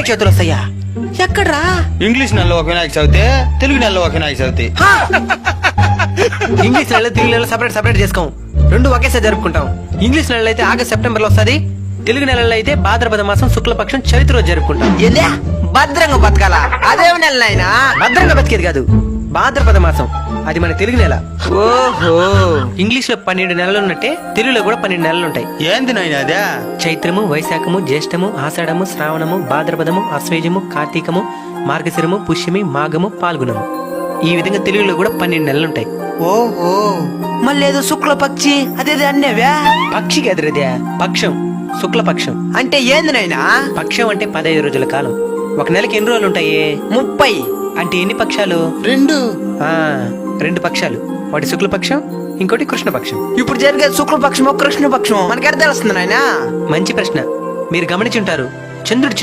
వినాయక చవితులు వస్తాయా? ఎక్కడ్రా? ఇంగ్లీష్ నెలలో ఒక వినాయక చవితి, తెలుగు నెలలో ఒక వినాయక చవితి. ఇంగ్లీష్ నెలలో తెలుగు నెలలో సపరేట్ చేసుకోం, రెండు ఒకేసారి జరుపుకుంటాం. ఇంగ్లీష్ నెలలో అయితే ఆగస్ట్ సెప్టెంబర్ లో వస్తుంది, తెలుగు నెలలో అయితే భాద్రపద మాసం శుక్లపక్షం చవితి రోజు జరుపుకుంటాం. ఏందే భద్రంగా బతకాల? అదేమి నెల నాయనా? భద్రంగా బతికేది కాదు, భాద్రపద మాసం అది మన తెలుగు నెల. ఓహో, ఇంగ్లీష్ లో 12 నెలలు ఉన్నట్టే తెలుగులో కూడా 12 నెలలు ఉంటాయి. ఏంది నాయనా అదే? చైత్రము, వైశాఖము, జ్యేష్ఠము, ఆషాఢము, శ్రావణము, భాద్రపదము, ఆశ్వేజము, కార్తీకము, మార్గశిరము, పుష్యమి, మాఘము, పాల్గొనము. ఈ విధంగా తెలుగులో కూడా 12 నెలలుంటాయి. ఓహో, మళ్ళీ ఏదో శుక్లపక్షి అదేది అన్నేవా? పక్షికి ఎదురదే పక్షం, శుక్లపక్షం. అంటే ఏంది నాయనా? పక్షం అంటే 15 రోజుల కాలం. ఒక నెలకి ఎన్ని రోజులు ఉంటాయి? 30. అంటే ఎన్ని పక్షాలు? 2. 2 పక్షాలు. ఒకటి శుక్లపక్షం, ఇంకోటి కృష్ణపక్షం. ఇప్పుడు జరిగేది శుక్లపక్షమో కృష్ణపక్షమో మనకెడ తెలుస్తుంది నాయనా? మంచి ప్రశ్న. మీరు గమనించుంటారు, చంద్రుడు